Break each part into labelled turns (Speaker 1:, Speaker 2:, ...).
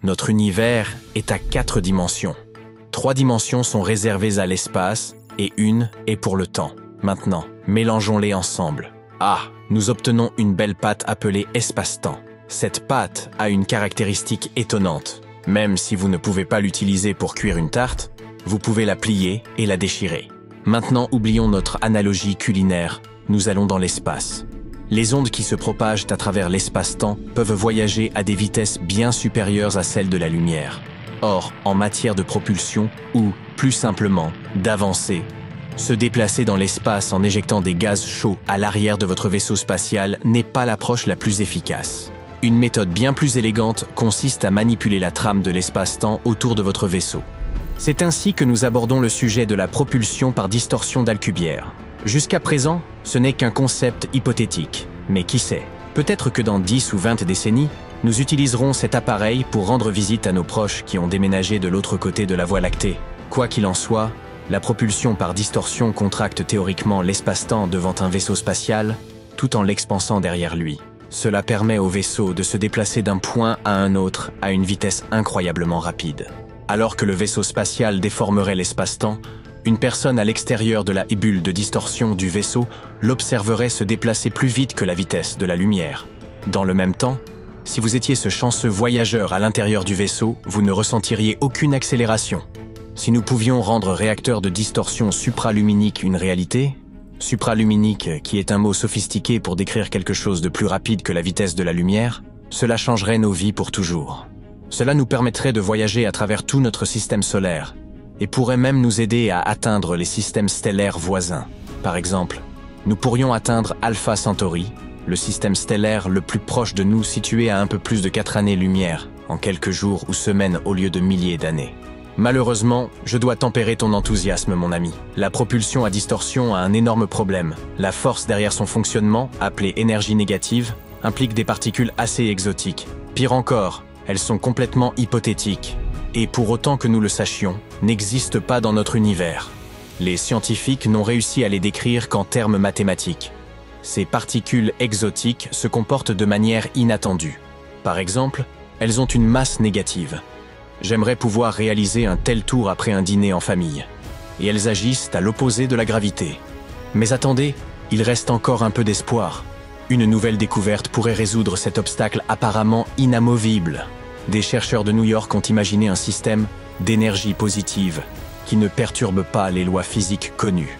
Speaker 1: Notre univers est à 4 dimensions. 3 dimensions sont réservées à l'espace et une est pour le temps. Maintenant, mélangeons-les ensemble. Nous obtenons une belle pâte appelée espace-temps. Cette pâte a une caractéristique étonnante. Même si vous ne pouvez pas l'utiliser pour cuire une tarte, vous pouvez la plier et la déchirer. Maintenant, oublions notre analogie culinaire. Nous allons dans l'espace. Les ondes qui se propagent à travers l'espace-temps peuvent voyager à des vitesses bien supérieures à celles de la lumière. Or, en matière de propulsion, ou, plus simplement, d'avancée, se déplacer dans l'espace en éjectant des gaz chauds à l'arrière de votre vaisseau spatial n'est pas l'approche la plus efficace. Une méthode bien plus élégante consiste à manipuler la trame de l'espace-temps autour de votre vaisseau. C'est ainsi que nous abordons le sujet de la propulsion par distorsion d'Alcubierre. Jusqu'à présent, ce n'est qu'un concept hypothétique. Mais qui sait, peut-être que dans 10 ou 20 décennies, nous utiliserons cet appareil pour rendre visite à nos proches qui ont déménagé de l'autre côté de la Voie lactée. Quoi qu'il en soit, la propulsion par distorsion contracte théoriquement l'espace-temps devant un vaisseau spatial, tout en l'expansant derrière lui. Cela permet au vaisseau de se déplacer d'un point à un autre à une vitesse incroyablement rapide. Alors que le vaisseau spatial déformerait l'espace-temps, une personne à l'extérieur de la bulle de distorsion du vaisseau l'observerait se déplacer plus vite que la vitesse de la lumière. Dans le même temps, si vous étiez ce chanceux voyageur à l'intérieur du vaisseau, vous ne ressentiriez aucune accélération. Si nous pouvions rendre réacteur de distorsion supraluminique une réalité, supraluminique qui est un mot sophistiqué pour décrire quelque chose de plus rapide que la vitesse de la lumière, cela changerait nos vies pour toujours. Cela nous permettrait de voyager à travers tout notre système solaire, et pourrait même nous aider à atteindre les systèmes stellaires voisins. Par exemple, nous pourrions atteindre Alpha Centauri, le système stellaire le plus proche de nous situé à un peu plus de 4 années-lumière, en quelques jours ou semaines au lieu de milliers d'années. Malheureusement, je dois tempérer ton enthousiasme, mon ami. La propulsion à distorsion a un énorme problème. La force derrière son fonctionnement, appelée énergie négative, implique des particules assez exotiques. Pire encore, elles sont complètement hypothétiques. Et pour autant que nous le sachions, n'existent pas dans notre univers. Les scientifiques n'ont réussi à les décrire qu'en termes mathématiques. Ces particules exotiques se comportent de manière inattendue. Par exemple, elles ont une masse négative. J'aimerais pouvoir réaliser un tel tour après un dîner en famille. Et elles agissent à l'opposé de la gravité. Mais attendez, il reste encore un peu d'espoir. Une nouvelle découverte pourrait résoudre cet obstacle apparemment inamovible. Des chercheurs de New York ont imaginé un système d'énergie positive qui ne perturbe pas les lois physiques connues.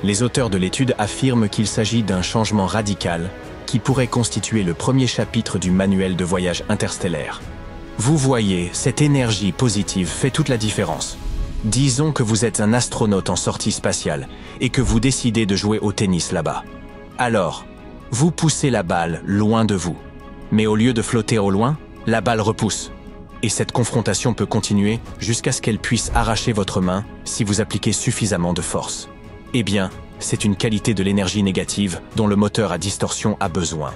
Speaker 1: Les auteurs de l'étude affirment qu'il s'agit d'un changement radical qui pourrait constituer le premier chapitre du manuel de voyage interstellaire. Vous voyez, cette énergie positive fait toute la différence. Disons que vous êtes un astronaute en sortie spatiale et que vous décidez de jouer au tennis là-bas. Alors, vous poussez la balle loin de vous. Mais au lieu de flotter au loin, la balle repousse. Et cette confrontation peut continuer jusqu'à ce qu'elle puisse arracher votre main si vous appliquez suffisamment de force. Eh bien, c'est une qualité de l'énergie négative dont le moteur à distorsion a besoin.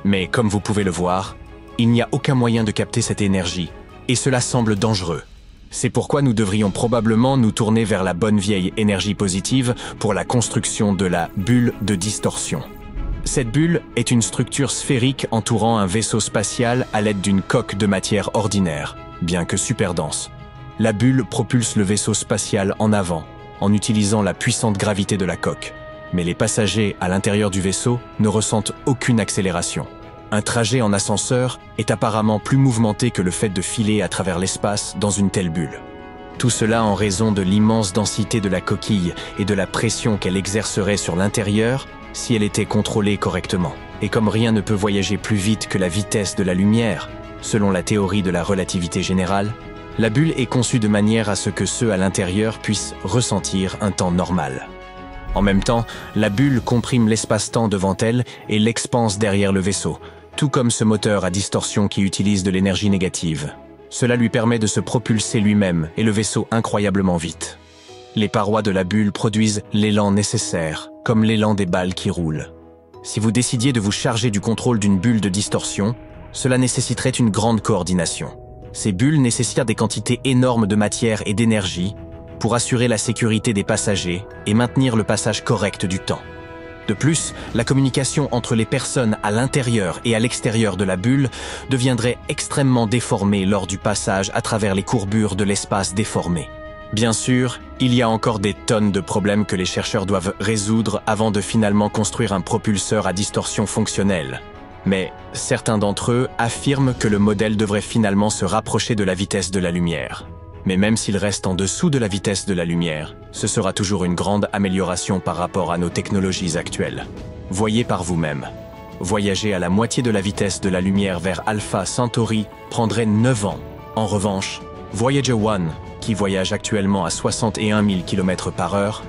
Speaker 1: Mais comme vous pouvez le voir, il n'y a aucun moyen de capter cette énergie, et cela semble dangereux. C'est pourquoi nous devrions probablement nous tourner vers la bonne vieille énergie positive pour la construction de la bulle de distorsion. Cette bulle est une structure sphérique entourant un vaisseau spatial à l'aide d'une coque de matière ordinaire, bien que super dense. La bulle propulse le vaisseau spatial en avant, en utilisant la puissante gravité de la coque. Mais les passagers à l'intérieur du vaisseau ne ressentent aucune accélération. Un trajet en ascenseur est apparemment plus mouvementé que le fait de filer à travers l'espace dans une telle bulle. Tout cela en raison de l'immense densité de la coquille et de la pression qu'elle exercerait sur l'intérieur si elle était contrôlée correctement. Et comme rien ne peut voyager plus vite que la vitesse de la lumière, selon la théorie de la relativité générale, la bulle est conçue de manière à ce que ceux à l'intérieur puissent ressentir un temps normal. En même temps, la bulle comprime l'espace-temps devant elle et l'expanse derrière le vaisseau, tout comme ce moteur à distorsion qui utilise de l'énergie négative. Cela lui permet de se propulser lui-même et le vaisseau incroyablement vite. Les parois de la bulle produisent l'élan nécessaire, comme l'élan des balles qui roulent. Si vous décidiez de vous charger du contrôle d'une bulle de distorsion, cela nécessiterait une grande coordination. Ces bulles nécessitent des quantités énormes de matière et d'énergie pour assurer la sécurité des passagers et maintenir le passage correct du temps. De plus, la communication entre les personnes à l'intérieur et à l'extérieur de la bulle deviendrait extrêmement déformée lors du passage à travers les courbures de l'espace déformé. Bien sûr, il y a encore des tonnes de problèmes que les chercheurs doivent résoudre avant de finalement construire un propulseur à distorsion fonctionnelle. Mais certains d'entre eux affirment que le modèle devrait finalement se rapprocher de la vitesse de la lumière. Mais même s'il reste en dessous de la vitesse de la lumière, ce sera toujours une grande amélioration par rapport à nos technologies actuelles. Voyez par vous-même. Voyager à la moitié de la vitesse de la lumière vers Alpha Centauri prendrait 9 ans. En revanche, Voyager 1, qui voyage actuellement à 61 000 km/h,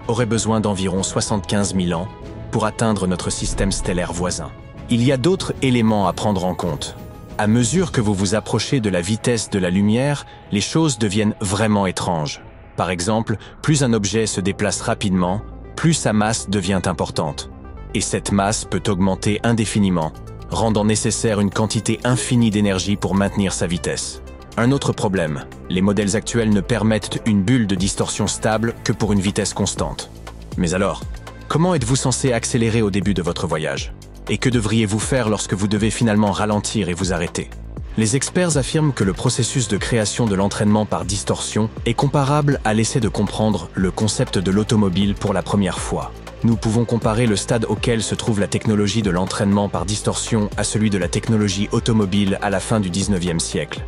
Speaker 1: aurait besoin d'environ 75 000 ans pour atteindre notre système stellaire voisin. Il y a d'autres éléments à prendre en compte. À mesure que vous vous approchez de la vitesse de la lumière, les choses deviennent vraiment étranges. Par exemple, plus un objet se déplace rapidement, plus sa masse devient importante. Et cette masse peut augmenter indéfiniment, rendant nécessaire une quantité infinie d'énergie pour maintenir sa vitesse. Un autre problème, les modèles actuels ne permettent une bulle de distorsion stable que pour une vitesse constante. Mais alors, comment êtes-vous censé accélérer au début de votre voyage ? Et que devriez-vous faire lorsque vous devez finalement ralentir et vous arrêter? Les experts affirment que le processus de création de l'entraînement par distorsion est comparable à l'essai de comprendre le concept de l'automobile pour la première fois. Nous pouvons comparer le stade auquel se trouve la technologie de l'entraînement par distorsion à celui de la technologie automobile à la fin du 19e siècle.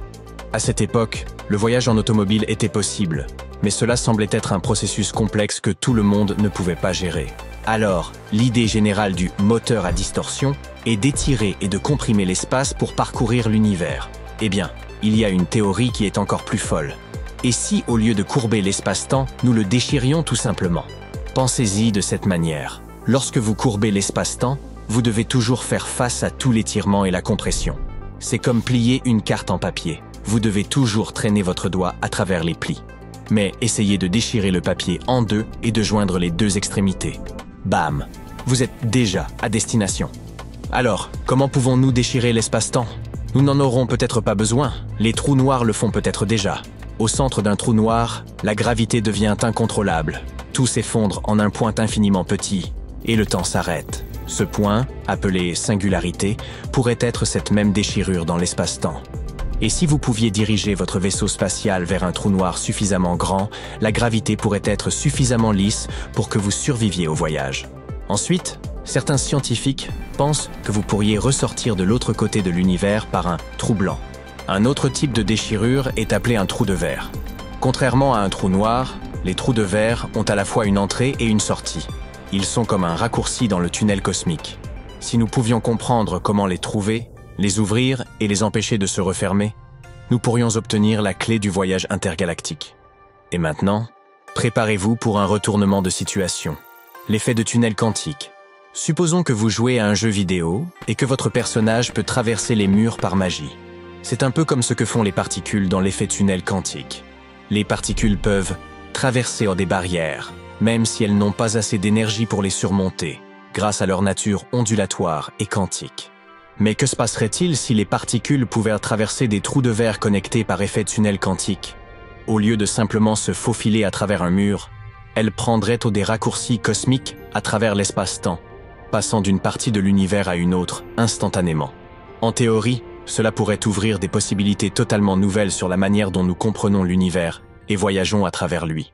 Speaker 1: À cette époque, le voyage en automobile était possible, mais cela semblait être un processus complexe que tout le monde ne pouvait pas gérer. Alors, l'idée générale du moteur à distorsion est d'étirer et de comprimer l'espace pour parcourir l'univers. Eh bien, il y a une théorie qui est encore plus folle. Et si, au lieu de courber l'espace-temps, nous le déchirions tout simplement? Pensez-y de cette manière. Lorsque vous courbez l'espace-temps, vous devez toujours faire face à tout l'étirement et la compression. C'est comme plier une carte en papier. Vous devez toujours traîner votre doigt à travers les plis. Mais essayez de déchirer le papier en deux et de joindre les deux extrémités. Bam! Vous êtes déjà à destination. Alors, comment pouvons-nous déchirer l'espace-temps? Nous n'en aurons peut-être pas besoin. Les trous noirs le font peut-être déjà. Au centre d'un trou noir, la gravité devient incontrôlable. Tout s'effondre en un point infiniment petit, et le temps s'arrête. Ce point, appelé singularité, pourrait être cette même déchirure dans l'espace-temps. Et si vous pouviez diriger votre vaisseau spatial vers un trou noir suffisamment grand, la gravité pourrait être suffisamment lisse pour que vous surviviez au voyage. Ensuite, certains scientifiques pensent que vous pourriez ressortir de l'autre côté de l'univers par un trou blanc. Un autre type de déchirure est appelé un trou de verre. Contrairement à un trou noir, les trous de verre ont à la fois une entrée et une sortie. Ils sont comme un raccourci dans le tunnel cosmique. Si nous pouvions comprendre comment les trouver, les ouvrir et les empêcher de se refermer, nous pourrions obtenir la clé du voyage intergalactique. Et maintenant, préparez-vous pour un retournement de situation. L'effet de tunnel quantique. Supposons que vous jouez à un jeu vidéo et que votre personnage peut traverser les murs par magie. C'est un peu comme ce que font les particules dans l'effet tunnel quantique. Les particules peuvent traverser des barrières, même si elles n'ont pas assez d'énergie pour les surmonter, grâce à leur nature ondulatoire et quantique. Mais que se passerait-il si les particules pouvaient traverser des trous de verre connectés par effet tunnel quantique? Au lieu de simplement se faufiler à travers un mur, elles prendraient des raccourcis cosmiques à travers l'espace-temps, passant d'une partie de l'univers à une autre instantanément. En théorie, cela pourrait ouvrir des possibilités totalement nouvelles sur la manière dont nous comprenons l'univers et voyageons à travers lui.